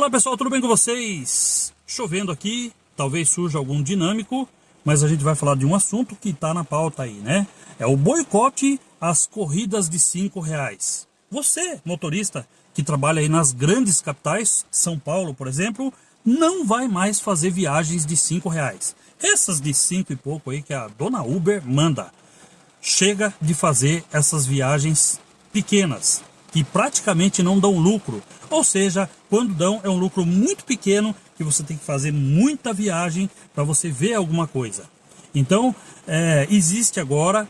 Olá pessoal, tudo bem com vocês? Chovendo aqui, talvez surja algum dinâmico, mas a gente vai falar de um assunto que está na pauta aí, né? É o boicote às corridas de R$5. Você, motorista, que trabalha aí nas grandes capitais, São Paulo, por exemplo, não vai mais fazer viagens de R$5. Essas de 5 e pouco aí que a dona Uber manda. Chega de fazer essas viagens pequenas, que praticamente não dão lucro. Ou seja, quando dão, é um lucro muito pequeno, que você tem que fazer muita viagem para você ver alguma coisa. Então,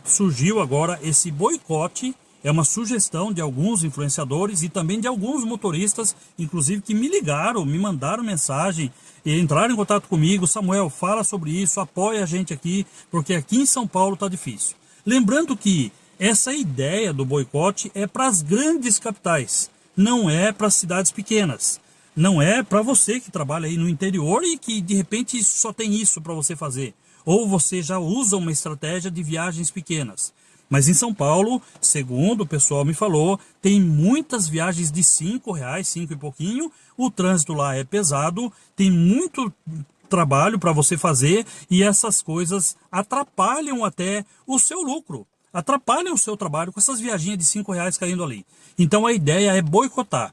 surgiu agora esse boicote, é uma sugestão de alguns influenciadores e também de alguns motoristas, inclusive que me ligaram, me mandaram mensagem e entraram em contato comigo. Samuel, fala sobre isso, apoia a gente aqui, porque aqui em São Paulo está difícil. Lembrando que essa ideia do boicote é para as grandes capitais, não é para as cidades pequenas. Não é para você que trabalha aí no interior e que de repente só tem isso para você fazer. Ou você já usa uma estratégia de viagens pequenas. Mas em São Paulo, segundo o pessoal me falou, tem muitas viagens de R$5, 5 e pouquinho. O trânsito lá é pesado, tem muito trabalho para você fazer e essas coisas atrapalham até o seu lucro. Atrapalham o seu trabalho com essas viaginhas de R$5 caindo ali. Então a ideia é boicotar.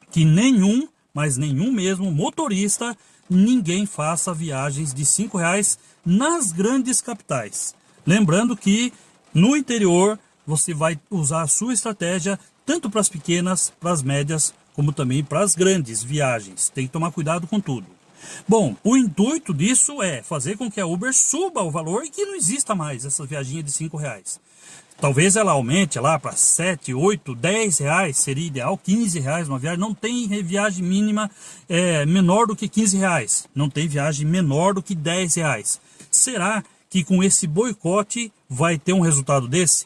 Que nenhum, mas nenhum mesmo, motorista, ninguém faça viagens de R$5 nas grandes capitais. Lembrando que no interior você vai usar a sua estratégia tanto para as pequenas, para as médias, como também para as grandes viagens. Tem que tomar cuidado com tudo. Bom, o intuito disso é fazer com que a Uber suba o valor e que não exista mais essa viaginha de R$5. Talvez ela aumente lá para 7, 8, 10 reais, seria ideal, R$15 uma viagem. Não tem viagem mínima menor do que R$15. Não tem viagem menor do que R$10. Será que com esse boicote vai ter um resultado desse?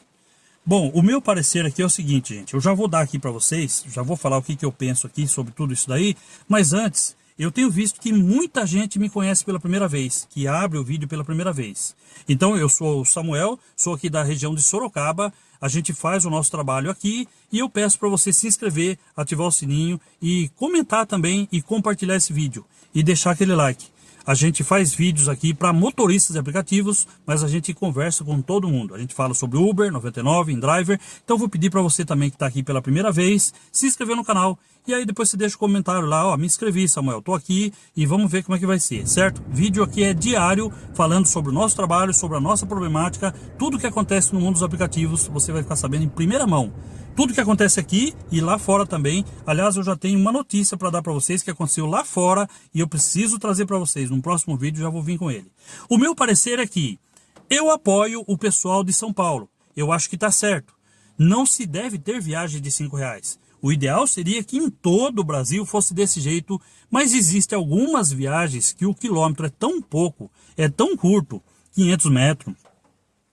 Bom, o meu parecer aqui é o seguinte, gente. Eu já vou dar aqui para vocês, já vou falar o que eu penso aqui sobre tudo isso daí. Mas antes, eu tenho visto que muita gente me conhece pela primeira vez, que abre o vídeo pela primeira vez. Então, eu sou o Samuel, sou aqui da região de Sorocaba, a gente faz o nosso trabalho aqui e eu peço para você se inscrever, ativar o sininho e comentar também e compartilhar esse vídeo e deixar aquele like. A gente faz vídeos aqui para motoristas de aplicativos, mas a gente conversa com todo mundo. A gente fala sobre Uber, 99, InDriver. Então vou pedir para você também que está aqui pela primeira vez, se inscrever no canal. E aí depois você deixa o comentário lá, ó, me inscrevi, Samuel, tô aqui e vamos ver como é que vai ser, certo? Vídeo aqui é diário, falando sobre o nosso trabalho, sobre a nossa problemática, tudo que acontece no mundo dos aplicativos, você vai ficar sabendo em primeira mão. Tudo que acontece aqui e lá fora também. Aliás, eu já tenho uma notícia para dar para vocês que aconteceu lá fora e eu preciso trazer para vocês. No próximo vídeo já vou vir com ele. O meu parecer é que eu apoio o pessoal de São Paulo. Eu acho que está certo. Não se deve ter viagem de R$5. O ideal seria que em todo o Brasil fosse desse jeito, mas existem algumas viagens que o quilômetro é tão pouco, é tão curto, 500 metros,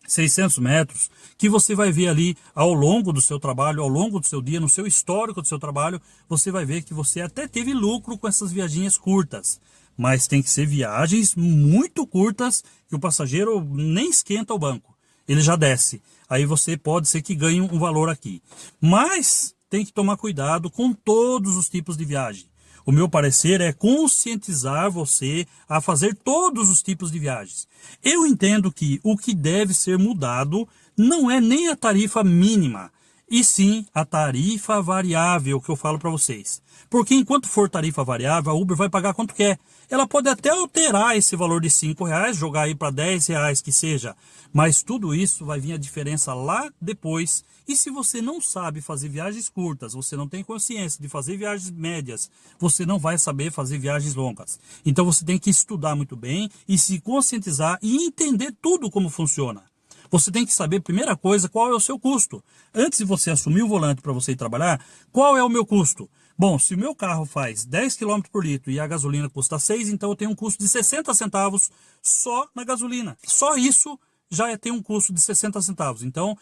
600 metros, que você vai ver ali ao longo do seu trabalho, ao longo do seu dia, no seu histórico do seu trabalho, você vai ver que você até teve lucro com essas viaginhas curtas. Mas tem que ser viagens muito curtas, que o passageiro nem esquenta o banco, ele já desce. Aí você pode ser que ganhe um valor aqui. Mas tem que tomar cuidado com todos os tipos de viagem. O meu parecer é conscientizar você a fazer todos os tipos de viagens. Eu entendo que o que deve ser mudado não é nem a tarifa mínima, e sim a tarifa variável que eu falo para vocês. Porque enquanto for tarifa variável, a Uber vai pagar quanto quer. Ela pode até alterar esse valor de R$5, jogar aí para R$10 que seja. Mas tudo isso vai vir a diferença lá depois. E se você não sabe fazer viagens curtas, você não tem consciência de fazer viagens médias, você não vai saber fazer viagens longas. Então você tem que estudar muito bem e se conscientizar e entender tudo como funciona. Você tem que saber, primeira coisa, qual é o seu custo. Antes de você assumir o volante para você ir trabalhar, qual é o meu custo? Bom, se o meu carro faz 10 km por litro e a gasolina custa 6, então eu tenho um custo de 60 centavos só na gasolina. Só isso já tem um custo de 60 centavos. Então,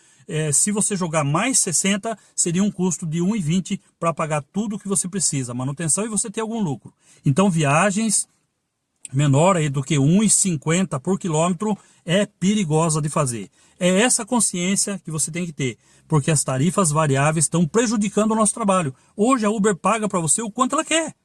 se você jogar mais 60, seria um custo de 1,20 para pagar tudo o que você precisa, manutenção e você ter algum lucro. Então, viagens menor aí do que 1,50 por quilômetro é perigosa de fazer. É essa consciência que você tem que ter, porque as tarifas variáveis estão prejudicando o nosso trabalho. Hoje a Uber paga para você o quanto ela quer.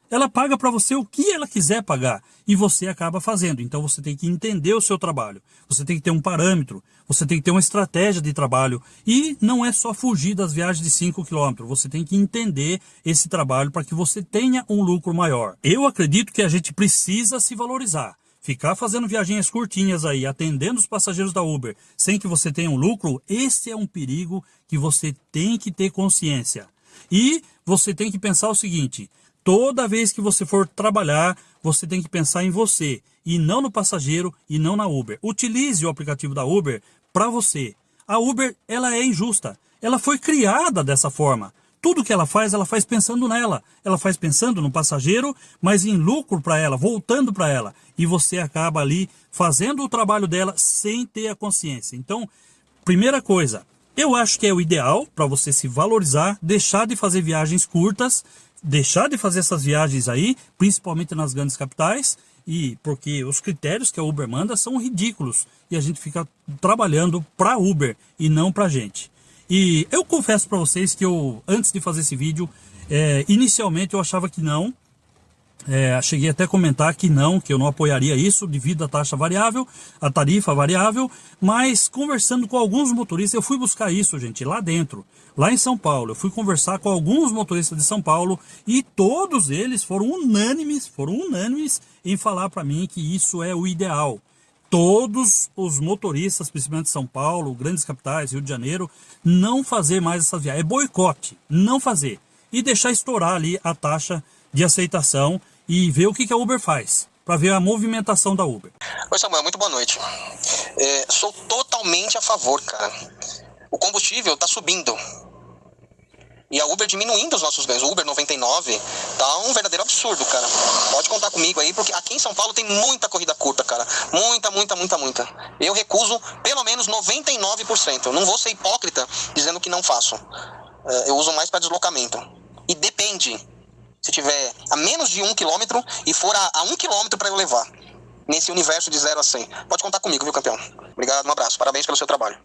Ela paga para você o que ela quiser pagar e você acaba fazendo. Então você tem que entender o seu trabalho. Você tem que ter um parâmetro, você tem que ter uma estratégia de trabalho e não é só fugir das viagens de 5 quilômetros. Você tem que entender esse trabalho para que você tenha um lucro maior. Eu acredito que a gente precisa se valorizar. Ficar fazendo viagens curtinhas aí, atendendo os passageiros da Uber, sem que você tenha um lucro, esse é um perigo que você tem que ter consciência. E você tem que pensar o seguinte: toda vez que você for trabalhar, você tem que pensar em você, e não no passageiro, e não na Uber. Utilize o aplicativo da Uber para você. A Uber, ela é injusta. Ela foi criada dessa forma. Tudo que ela faz pensando nela. Ela faz pensando no passageiro, mas em lucro para ela, voltando para ela. E você acaba ali fazendo o trabalho dela sem ter a consciência. Então, primeira coisa, eu acho que é o ideal para você se valorizar, deixar de fazer viagens curtas, deixar de fazer essas viagens aí, principalmente nas grandes capitais, e porque os critérios que a Uber manda são ridículos e a gente fica trabalhando para Uber e não para gente. E eu confesso para vocês que eu, antes de fazer esse vídeo, inicialmente eu achava que não. Cheguei até a comentar que eu não apoiaria isso devido à taxa variável, à tarifa variável, mas conversando com alguns motoristas, eu fui buscar isso, gente, lá dentro, lá em São Paulo. Eu fui conversar com alguns motoristas de São Paulo e todos eles foram unânimes em falar para mim que isso é o ideal. Todos os motoristas, principalmente de São Paulo, grandes capitais, Rio de Janeiro, não fazer mais essas viagens. É boicote, não fazer. E deixar estourar ali a taxa de aceitação e ver o que a Uber faz, para ver a movimentação da Uber. Oi Samuel, muito boa noite. Sou totalmente a favor, cara. O combustível está subindo. E a Uber diminuindo os nossos ganhos. O Uber 99 tá um verdadeiro absurdo, cara. Pode contar comigo aí, porque aqui em São Paulo tem muita corrida curta, cara. Muita. Eu recuso pelo menos 99%. Eu não vou ser hipócrita dizendo que não faço. Eu uso mais para deslocamento. E depende. Se tiver a menos de 1 quilômetro e for a 1 quilômetro para eu levar. Nesse universo de 0 a 100. Pode contar comigo, viu, campeão? Obrigado, um abraço. Parabéns pelo seu trabalho.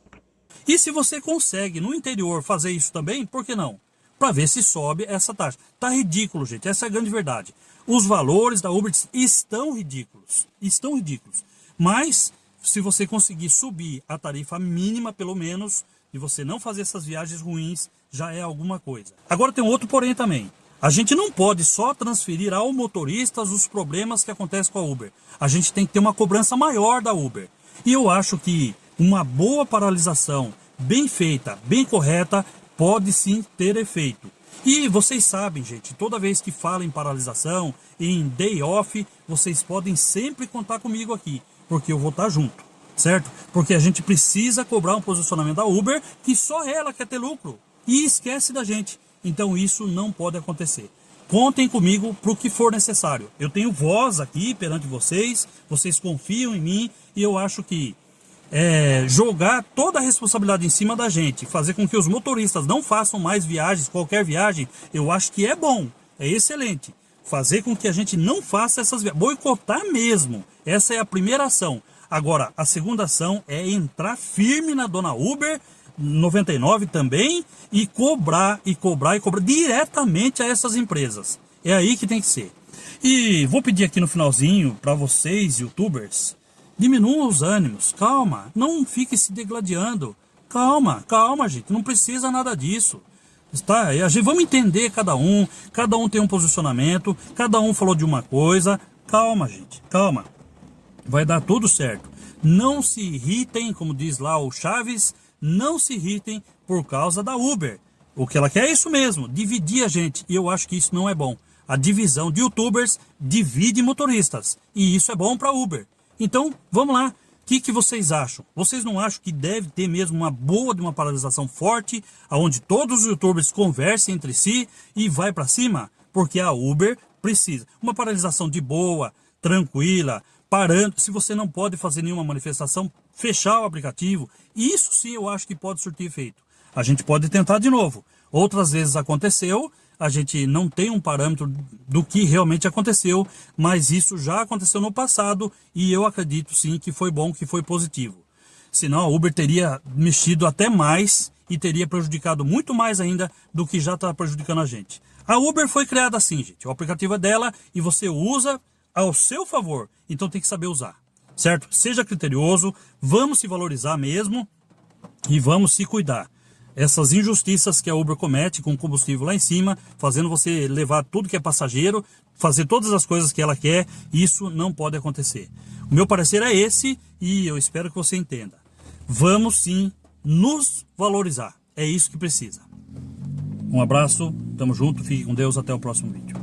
E se você consegue no interior fazer isso também, por que não? Para ver se sobe essa taxa. Tá ridículo, gente. Essa é a grande verdade. Os valores da Uber estão ridículos. Estão ridículos. Mas, se você conseguir subir a tarifa mínima, pelo menos, e você não fazer essas viagens ruins, já é alguma coisa. Agora tem um outro porém também. A gente não pode só transferir ao motorista os problemas que acontecem com a Uber. A gente tem que ter uma cobrança maior da Uber. E eu acho que uma boa paralisação, bem feita, bem correta, pode sim ter efeito. E vocês sabem, gente, toda vez que falo em paralisação, em day off, vocês podem sempre contar comigo aqui, porque eu vou estar junto, certo? Porque a gente precisa cobrar um posicionamento da Uber, que só ela quer ter lucro, e esquece da gente. Então isso não pode acontecer. Contem comigo para o que for necessário. Eu tenho voz aqui perante vocês, vocês confiam em mim, e eu acho que jogar toda a responsabilidade em cima da gente, fazer com que os motoristas não façam mais viagens, qualquer viagem, eu acho que é bom, é excelente. Fazer com que a gente não faça essas viagens, boicotar mesmo, essa é a primeira ação. Agora, a segunda ação é entrar firme na dona Uber, 99 também, e cobrar diretamente a essas empresas. É aí que tem que ser. E vou pedir aqui no finalzinho, para vocês, youtubers, diminuam os ânimos, calma, não fique se degladiando, calma, gente, não precisa nada disso, tá? Vamos entender cada um tem um posicionamento, cada um falou de uma coisa, calma, gente, calma, vai dar tudo certo, não se irritem, como diz lá o Chaves, não se irritem por causa da Uber, o que ela quer é isso mesmo, dividir a gente, e eu acho que isso não é bom, a divisão de youtubers divide motoristas, e isso é bom para Uber. Então, vamos lá. O que vocês acham? Vocês não acham que deve ter mesmo uma paralisação forte, onde todos os youtubers conversem entre si e vai para cima? Porque a Uber precisa. Uma paralisação de boa, tranquila, parando. Se você não pode fazer nenhuma manifestação, fechar o aplicativo. Isso sim eu acho que pode surtir efeito. A gente pode tentar de novo. Outras vezes aconteceu, a gente não tem um parâmetro do que realmente aconteceu, mas isso já aconteceu no passado e eu acredito sim que foi bom, que foi positivo. Senão a Uber teria mexido até mais e teria prejudicado muito mais ainda do que já está prejudicando a gente. A Uber foi criada assim, gente. O aplicativo é dela e você usa ao seu favor. Então tem que saber usar, certo? Seja criterioso, vamos se valorizar mesmo e vamos se cuidar. Essas injustiças que a Uber comete com o combustível lá em cima, fazendo você levar tudo que é passageiro, fazer todas as coisas que ela quer, isso não pode acontecer. O meu parecer é esse e eu espero que você entenda. Vamos sim nos valorizar. É isso que precisa. Um abraço, tamo junto, fique com Deus, até o próximo vídeo.